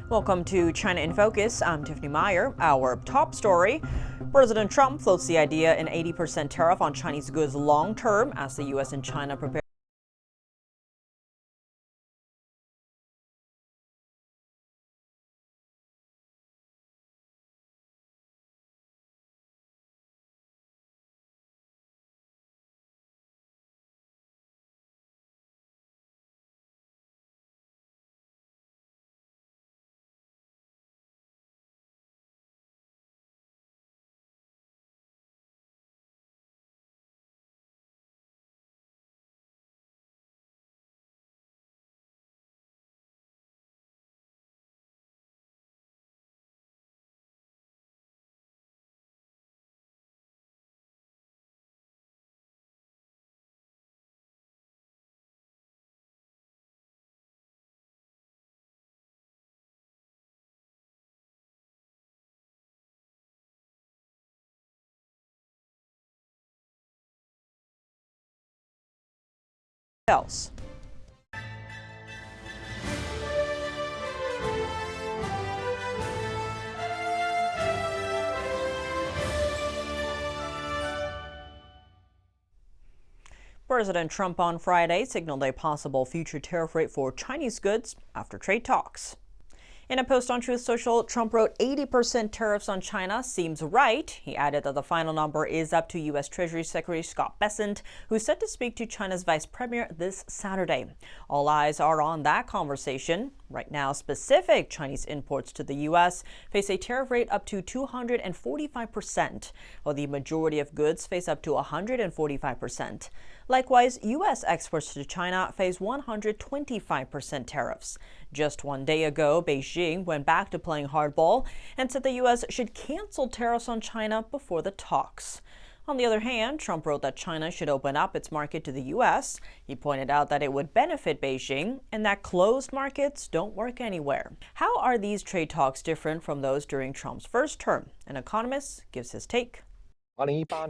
Welcome to China in Focus. I'm Tiffany Meyer. Our top story: President Trump floats the idea an 80% tariff on Chinese goods long term as the U.S. and China prepare. Else. President Trump on Friday signaled a possible future tariff rate for Chinese goods after trade talks. In a post on Truth Social, Trump wrote 80% tariffs on China seems right. He added that the final number is up to U.S. Treasury Secretary Scott Bessent, who's set to speak to China's vice premier this Saturday. All eyes are on that conversation. Right now, specific Chinese imports to the U.S. face a tariff rate up to 245%, while the majority of goods face up to 145%. Likewise, U.S. exports to China face 125% tariffs. Just one day ago, Beijing went back to playing hardball and said the U.S. should cancel tariffs on China before the talks. On the other hand, Trump wrote that China should open up its market to the U.S. He pointed out that it would benefit Beijing and that closed markets don't work anywhere. How are these trade talks different from those during Trump's first term? An economist gives his take.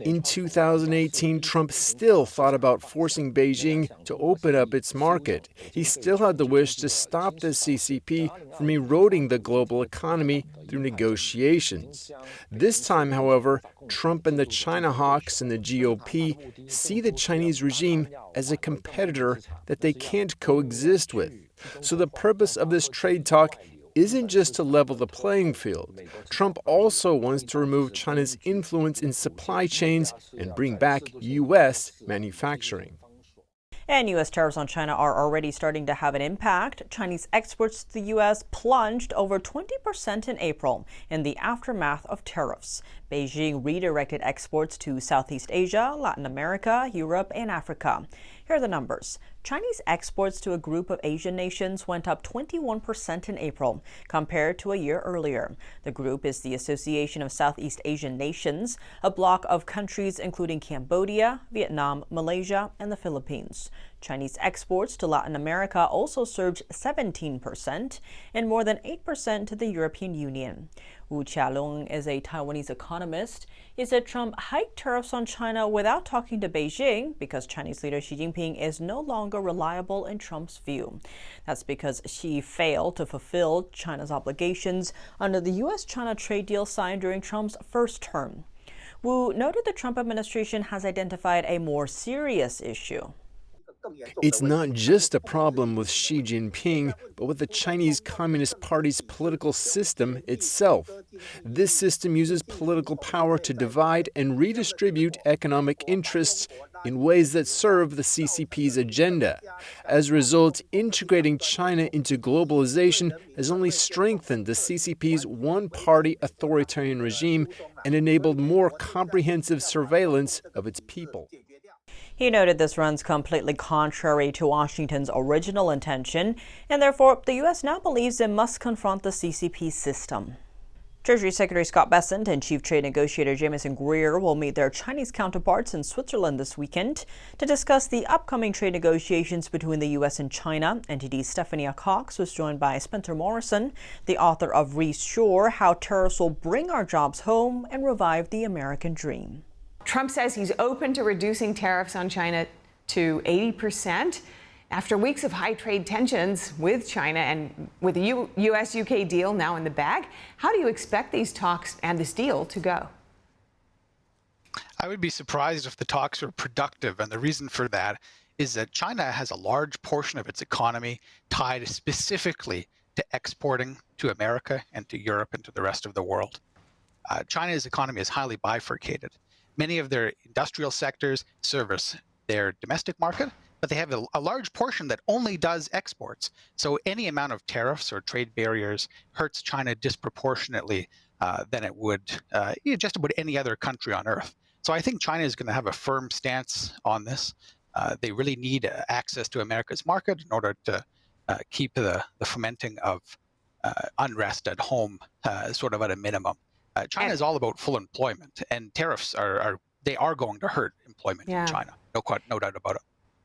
In 2018, Trump still thought about forcing Beijing to open up its market. He still had the wish to stop the CCP from eroding the global economy through negotiations. This time, however, Trump and the China hawks and the GOP see the Chinese regime as a competitor that they can't coexist with. So the purpose of this trade talk isn't just to level the playing field. Trump also wants to remove China's influence in supply chains and bring back U.S. manufacturing. And U.S. tariffs on China are already starting to have an impact. Chinese exports to the U.S. plunged over 20% in April in the aftermath of tariffs. Beijing redirected exports to Southeast Asia, Latin America, Europe, and Africa. Here are the numbers. Chinese exports to a group of Asian nations went up 21% in April compared to a year earlier. The group is the Association of Southeast Asian Nations, a bloc of countries including Cambodia, Vietnam, Malaysia, and the Philippines. Chinese exports to Latin America also surged 17% and more than 8% to the European Union. Wu Qialong is a Taiwanese economist. He said Trump hiked tariffs on China without talking to Beijing because Chinese leader Xi Jinping is no longer reliable in Trump's view. That's because Xi failed to fulfill China's obligations under the U.S.-China trade deal signed during Trump's first term. Wu noted the Trump administration has identified a more serious issue. It's not just a problem with Xi Jinping, but with the Chinese Communist Party's political system itself. This system uses political power to divide and redistribute economic interests in ways that serve the CCP's agenda. As a result, integrating China into globalization has only strengthened the CCP's one-party authoritarian regime and enabled more comprehensive surveillance of its people. He noted this runs completely contrary to Washington's original intention, and therefore the U.S. now believes it must confront the CCP system. Treasury Secretary Scott Bessent and Chief Trade Negotiator Jamieson Greer will meet their Chinese counterparts in Switzerland this weekend to discuss the upcoming trade negotiations between the U.S. and China. NTD's Stephanie Cox was joined by Spencer Morrison, the author of Reshore: How Tariffs Will Bring Our Jobs Home and Revive the American Dream. Trump says he's open to reducing tariffs on China to 80%. After weeks of high trade tensions with China and with the US-UK deal now in the bag, how do you expect these talks and this deal to go? I would be surprised if the talks are productive, and the reason for that is that China has a large portion of its economy tied specifically to exporting to America and to Europe and to the rest of the world. China's economy is highly bifurcated. Many of their industrial sectors service their domestic market, but they have a large portion that only does exports. So any amount of tariffs or trade barriers hurts China disproportionately than it would just about any other country on earth. So I think China is going to have a firm stance on this. They really need access to America's market in order to keep the fomenting of unrest at home sort of at a minimum. China is all about full employment, and tariffs are going to hurt employment in China. No doubt about it.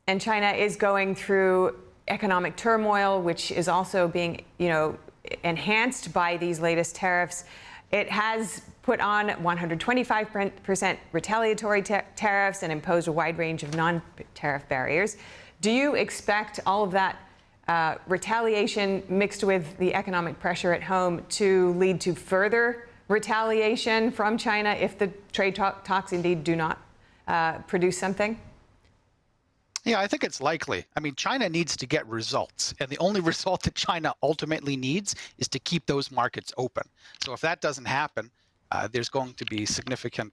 And China is going through economic turmoil, which is also being, enhanced by these latest tariffs. It has put on 125% retaliatory tariffs and imposed a wide range of non-tariff barriers. Do you expect all of that retaliation mixed with the economic pressure at home to lead to further retaliation from China if the trade talks indeed do not produce something? Yeah, I think it's likely. I mean, China needs to get results, and the only result that China ultimately needs is to keep those markets open. So if that doesn't happen, there's going to be significant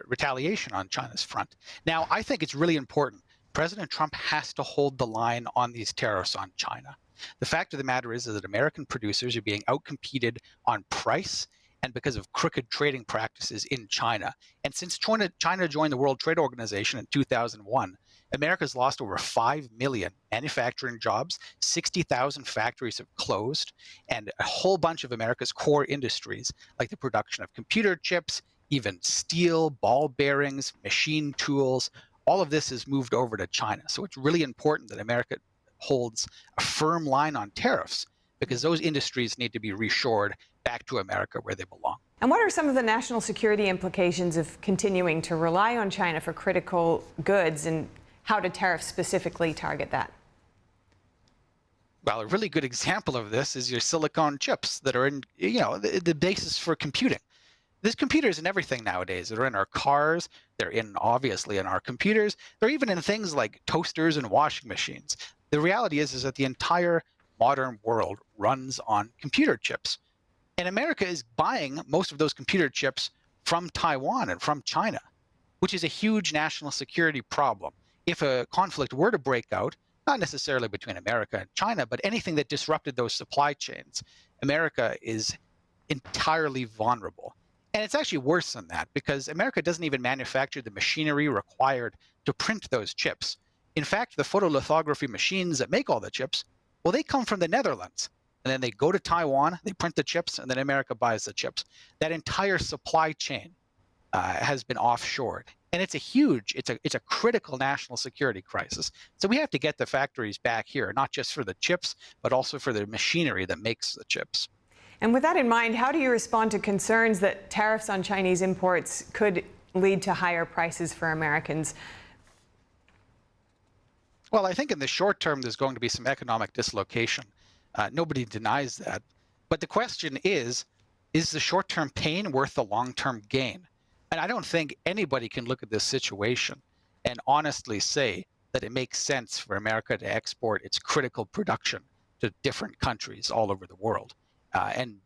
retaliation on China's front. Now, I think it's really important. President Trump has to hold the line on these tariffs on China. The fact of the matter is that American producers are being outcompeted on price and because of crooked trading practices in China. And since China joined the World Trade Organization in 2001, America's lost over 5 million manufacturing jobs, 60,000 factories have closed, and a whole bunch of America's core industries, like the production of computer chips, even steel, ball bearings, machine tools, all of this has moved over to China. So it's really important that America holds a firm line on tariffs, because those industries need to be reshored back to America where they belong. And what are some of the national security implications of continuing to rely on China for critical goods, and how do tariffs specifically target that? Well, a really good example of this is your silicon chips that are in, the basis for computing. There's computers in everything nowadays. They're in our cars. They're obviously in our computers. They're even in things like toasters and washing machines. The reality is that the entire modern world runs on computer chips. And America is buying most of those computer chips from Taiwan and from China, which is a huge national security problem. If a conflict were to break out, not necessarily between America and China, but anything that disrupted those supply chains, America is entirely vulnerable. And it's actually worse than that, because America doesn't even manufacture the machinery required to print those chips. In fact, the photolithography machines that make all the chips, well, they come from the Netherlands. And then they go to Taiwan, they print the chips, and then America buys the chips. That entire supply chain has been offshored. And it's a critical national security crisis. So we have to get the factories back here, not just for the chips, but also for the machinery that makes the chips. And with that in mind, how do you respond to concerns that tariffs on Chinese imports could lead to higher prices for Americans? Well, I think in the short term, there's going to be some economic dislocation. Nobody denies that. But the question is the short-term pain worth the long-term gain? And I don't think anybody can look at this situation and honestly say that it makes sense for America to export its critical production to different countries all over the world. And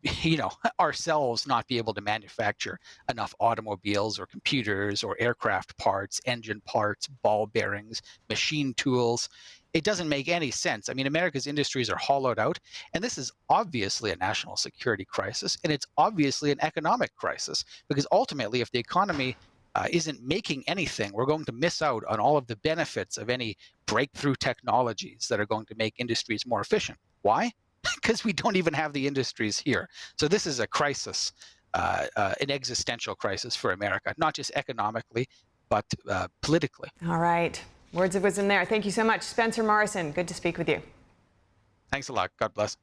ourselves not be able to manufacture enough automobiles or computers or aircraft parts, engine parts, ball bearings, machine tools. It doesn't make any sense. I mean, America's industries are hollowed out, and this is obviously a national security crisis, and it's obviously an economic crisis, because ultimately, if the economy isn't making anything, we're going to miss out on all of the benefits of any breakthrough technologies that are going to make industries more efficient. Why? Because we don't even have the industries here. So this is a crisis, an existential crisis for America, not just economically, but politically. All right. Words of wisdom there. Thank you so much, Spencer Morrison. Good to speak with you. Thanks a lot. God bless.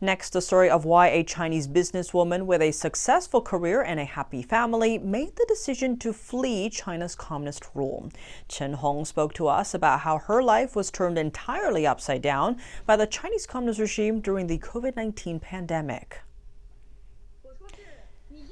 Next, the story of why a Chinese businesswoman with a successful career and a happy family made the decision to flee China's communist rule. Chen Hong spoke to us about how her life was turned entirely upside down by the Chinese communist regime during the COVID-19 pandemic.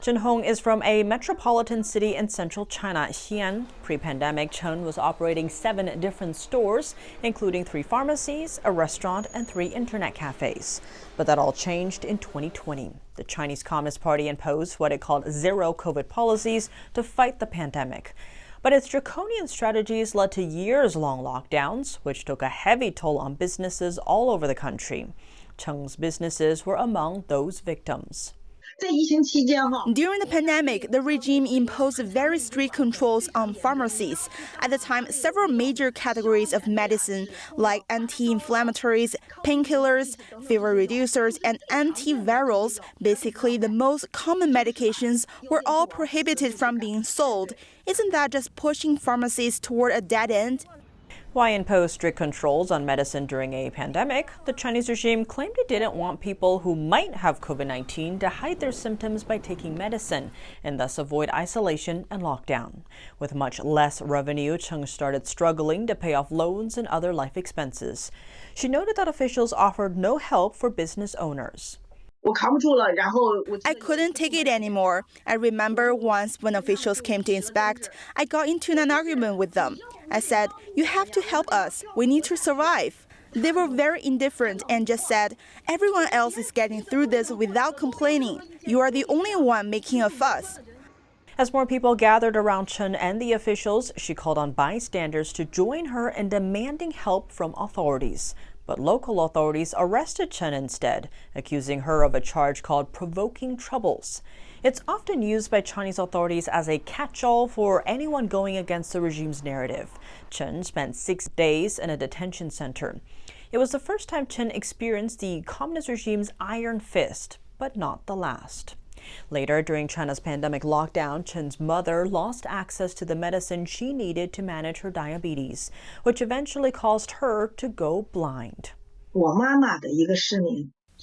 Chen Hong is from a metropolitan city in central China, Xi'an. Pre-pandemic, Chen was operating 7 different stores, including 3 pharmacies, a restaurant, and 3 internet cafes. But that all changed in 2020. The Chinese Communist Party imposed what it called zero COVID policies to fight the pandemic. But its draconian strategies led to years-long lockdowns, which took a heavy toll on businesses all over the country. Chen's businesses were among those victims. During the pandemic, the regime imposed very strict controls on pharmacies. At the time, several major categories of medicine, like anti-inflammatories, painkillers, fever reducers, and antivirals, basically the most common medications, were all prohibited from being sold. Isn't that just pushing pharmacies toward a dead end? Why impose strict controls on medicine during a pandemic? The Chinese regime claimed it didn't want people who might have COVID-19 to hide their symptoms by taking medicine and thus avoid isolation and lockdown. With much less revenue, Cheng started struggling to pay off loans and other life expenses. She noted that officials offered no help for business owners. I couldn't take it anymore. I remember once when officials came to inspect, I got into an argument with them. I said, "You have to help us. We need to survive." They were very indifferent and just said, "Everyone else is getting through this without complaining. You are the only one making a fuss." As more people gathered around Chen and the officials, she called on bystanders to join her in demanding help from authorities. But local authorities arrested Chen instead, accusing her of a charge called provoking troubles. It's often used by Chinese authorities as a catch-all for anyone going against the regime's narrative. Chen spent 6 days in a detention center. It was the first time Chen experienced the communist regime's iron fist, but not the last. Later, during China's pandemic lockdown, Chen's mother lost access to the medicine she needed to manage her diabetes, which eventually caused her to go blind.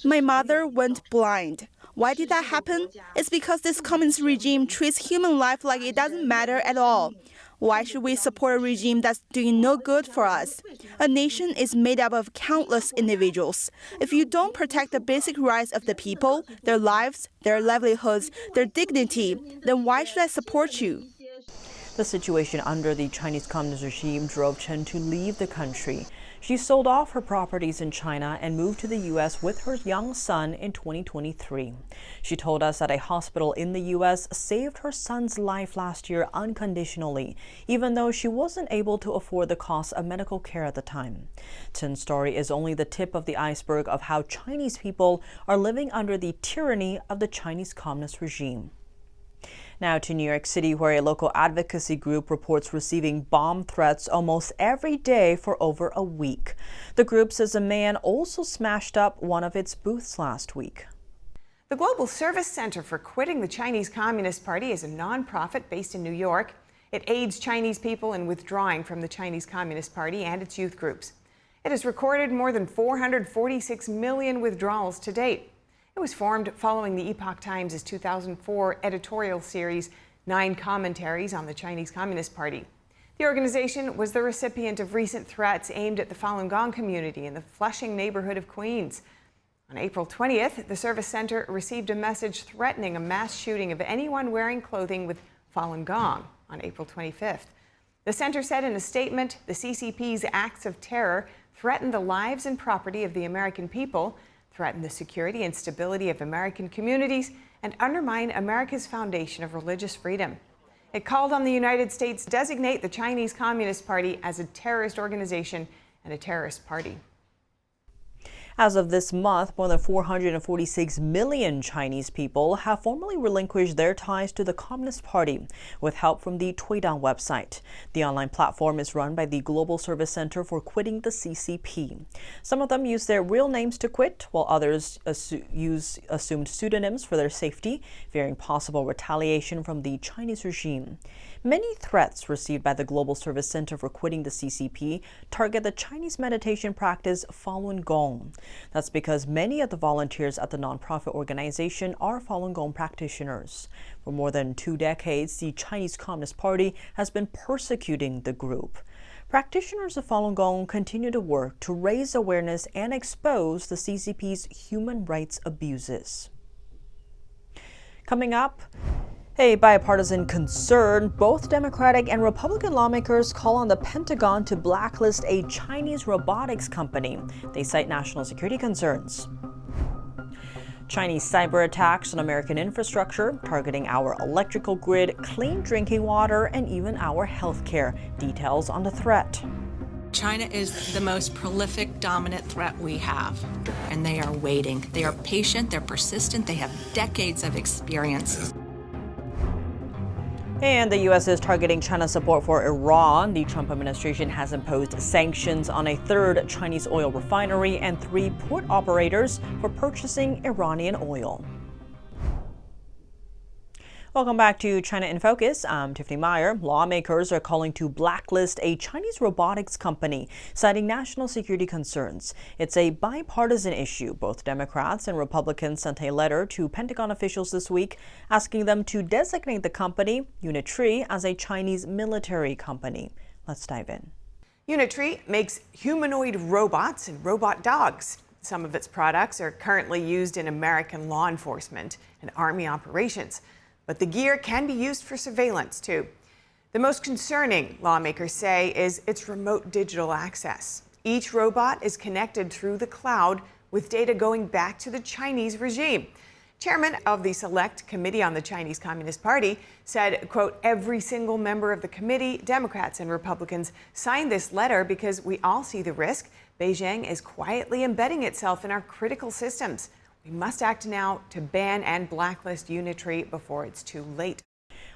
My mother went blind. Why did that happen? It's because this communist regime treats human life like it doesn't matter at all. Why should we support a regime that's doing no good for us? A nation is made up of countless individuals. If you don't protect the basic rights of the people, their lives, their livelihoods, their dignity, then why should I support you? The situation under the Chinese communist regime drove Chen to leave the country. She sold off her properties in China and moved to the U.S. with her young son in 2023. She told us that a hospital in the U.S. saved her son's life last year unconditionally, even though she wasn't able to afford the cost of medical care at the time. Chen's story is only the tip of the iceberg of how Chinese people are living under the tyranny of the Chinese communist regime. Now to New York City, where a local advocacy group reports receiving bomb threats almost every day for over a week. The group says a man also smashed up one of its booths last week. The Global Service Center for Quitting the Chinese Communist Party is a nonprofit based in New York. It aids Chinese people in withdrawing from the Chinese Communist Party and its youth groups. It has recorded more than 446 million withdrawals to date. It was formed following the Epoch Times' 2004 editorial series, 9 Commentaries on the Chinese Communist Party. The organization was the recipient of recent threats aimed at the Falun Gong community in the Flushing neighborhood of Queens. On April 20th, the Service Center received a message threatening a mass shooting of anyone wearing clothing with Falun Gong on April 25th. The center said in a statement, the CCP's acts of terror threaten the lives and property of the American people, threaten the security and stability of American communities, and undermine America's foundation of religious freedom. It called on the United States to designate the Chinese Communist Party as a terrorist organization and a terrorist party. As of this month, more than 446 million Chinese people have formally relinquished their ties to the Communist Party with help from the Tuidang website. The online platform is run by the Global Service Center for Quitting the CCP. Some of them use their real names to quit, while others use assumed pseudonyms for their safety, fearing possible retaliation from the Chinese regime. Many threats received by the Global Service Center for quitting the CCP target the Chinese meditation practice Falun Gong. That's because many of the volunteers at the nonprofit organization are Falun Gong practitioners. For more than 2 decades, the Chinese Communist Party has been persecuting the group. Practitioners of Falun Gong continue to work to raise awareness and expose the CCP's human rights abuses. Coming up, a bipartisan concern, both Democratic and Republican lawmakers call on the Pentagon to blacklist a Chinese robotics company. They cite national security concerns. Chinese cyber attacks on American infrastructure, targeting our electrical grid, clean drinking water, and even our healthcare. Details on the threat. China is the most prolific, dominant threat we have, and they are waiting. They are patient, they're persistent, they have decades of experience. And the U.S. is targeting China's support for Iran. The Trump administration has imposed sanctions on a third Chinese oil refinery and 3 port operators for purchasing Iranian oil. Welcome back to China in Focus. I'm Tiffany Meyer. Lawmakers are calling to blacklist a Chinese robotics company, citing national security concerns. It's a bipartisan issue. Both Democrats and Republicans sent a letter to Pentagon officials this week asking them to designate the company, Unitree, as a Chinese military company. Let's dive in. Unitree makes humanoid robots and robot dogs. Some of its products are currently used in American law enforcement and Army operations. But the gear can be used for surveillance, too. The most concerning, lawmakers say, is its remote digital access. Each robot is connected through the cloud with data going back to the Chinese regime. Chairman of the Select Committee on the Chinese Communist Party said, quote, every single member of the committee, Democrats and Republicans, signed this letter because we all see the risk. Beijing is quietly embedding itself in our critical systems. We must act now to ban and blacklist Unitree before it's too late.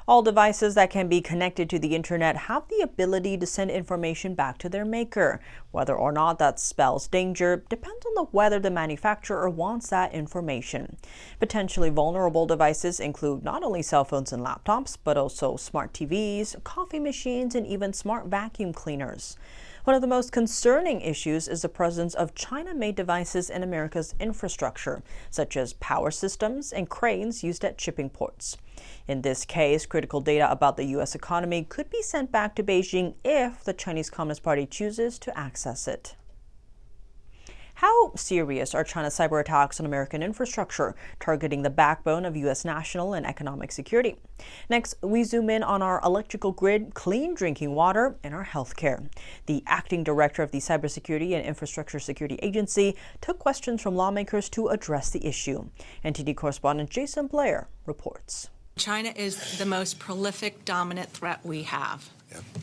All devices that can be connected to the internet have the ability to send information back to their maker. Whether or not that spells danger depends on whether the manufacturer wants that information. Potentially vulnerable devices include not only cell phones and laptops, but also smart TVs, coffee machines, and even smart vacuum cleaners. One of the most concerning issues is the presence of China-made devices in America's infrastructure, such as power systems and cranes used at shipping ports. In this case, critical data about the U.S. economy could be sent back to Beijing if the Chinese Communist Party chooses to access it. How serious are China's cyber attacks on American infrastructure, targeting the backbone of U.S. national and economic security? Next, we zoom in on our electrical grid, clean drinking water, and our healthcare. The acting director of the Cybersecurity and Infrastructure Security Agency took questions from lawmakers to address the issue. NTD correspondent Jason Blair reports. China is the most prolific, dominant threat we have.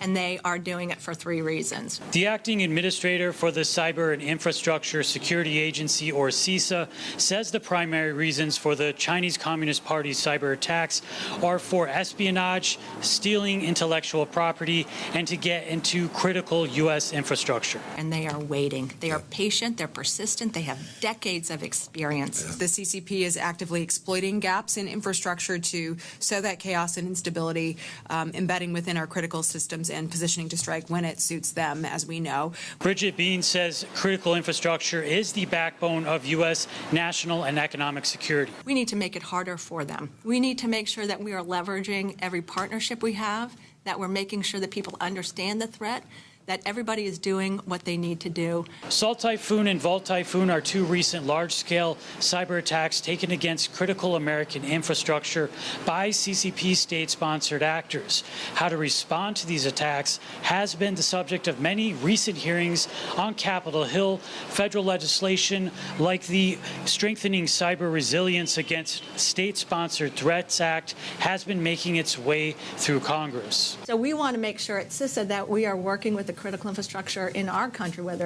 And they are doing it for 3 reasons. The acting administrator for the Cyber and Infrastructure Security Agency, or CISA, says the primary reasons for the Chinese Communist Party's cyber attacks are for espionage, stealing intellectual property, and to get into critical U.S. infrastructure. And they are waiting. They are patient, they're persistent, they have decades of experience. The CCP is actively exploiting gaps in infrastructure to sow that chaos and instability, embedding within our critical systems and positioning to strike when it suits them, as we know. Bridget Bean says critical infrastructure is the backbone of U.S. national and economic security. We need to make it harder for them. We need to make sure that we are leveraging every partnership we have, that we're making sure that people understand the threat, that everybody is doing what they need to do. Salt Typhoon and Volt Typhoon are 2 recent large-scale cyber attacks taken against critical American infrastructure by CCP state-sponsored actors. How to respond to these attacks has been the subject of many recent hearings on Capitol Hill. Federal legislation like the Strengthening Cyber Resilience Against State-Sponsored Threats Act has been making its way through Congress. So we want to make sure at CISA that we are working with the critical infrastructure in our country, whether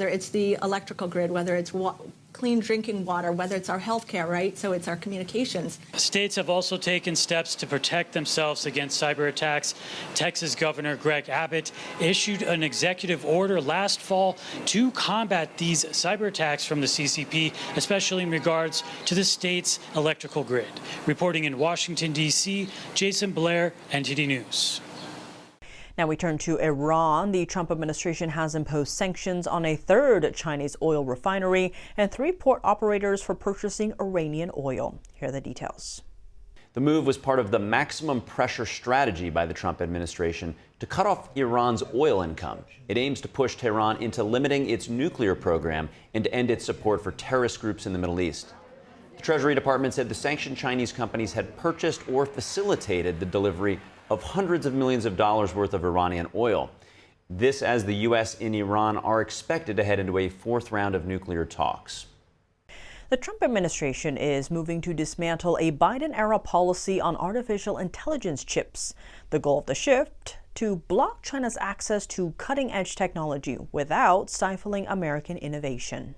it's the electrical grid, whether it's clean drinking water, whether it's our healthcare, right? So it's our communications. States have also taken steps to protect themselves against cyber attacks. Texas Governor Greg Abbott issued an executive order last fall to combat these cyber attacks from the CCP, especially in regards to the state's electrical grid. Reporting in Washington, D.C., Jason Blair, NTD News. Now we turn to Iran. The Trump administration has imposed sanctions on a third Chinese oil refinery and 3 port operators for purchasing Iranian oil. Here are the details. The move was part of the maximum pressure strategy by the Trump administration to cut off Iran's oil income. It aims to push Tehran into limiting its nuclear program and to end its support for terrorist groups in the Middle East. The Treasury Department said the sanctioned Chinese companies had purchased or facilitated the delivery of hundreds of millions of dollars worth of Iranian oil. This as the U.S. and Iran are expected to head into a 4th round of nuclear talks. The Trump administration is moving to dismantle a Biden-era policy on artificial intelligence chips. The goal of the shift, to block China's access to cutting-edge technology without stifling American innovation.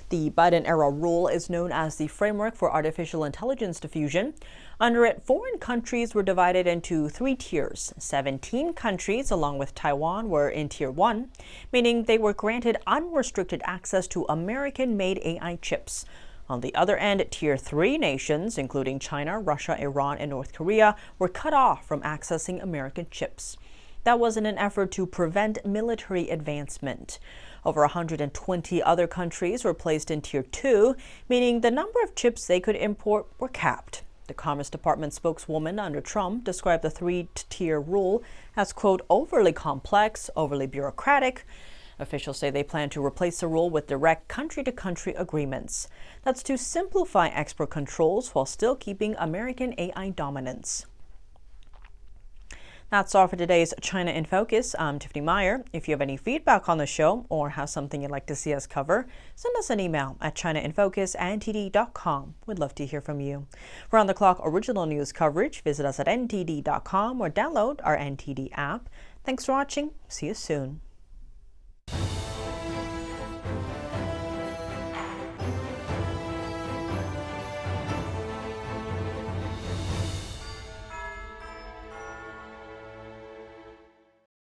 The Biden-era rule is known as the Framework for Artificial Intelligence Diffusion. Under it, foreign countries were divided into 3 tiers. 17 countries, along with Taiwan, were in Tier 1, meaning they were granted unrestricted access to American-made AI chips. On the other end, Tier 3 nations, including China, Russia, Iran, and North Korea, were cut off from accessing American chips. That was in an effort to prevent military advancement. Over 120 other countries were placed in Tier 2, meaning the number of chips they could import were capped. The Commerce Department spokeswoman under Trump described the 3-tier rule as, quote, overly complex, overly bureaucratic. Officials say they plan to replace the rule with direct country-to-country agreements. That's to simplify export controls while still keeping American AI dominance. That's all for today's China in Focus. I'm Tiffany Meyer. If you have any feedback on the show or have something you'd like to see us cover, send us an email at chinainfocus@ntd.com. We'd love to hear from you. For round-the-clock original news coverage, visit us at ntd.com or download our NTD app. Thanks for watching. See you soon.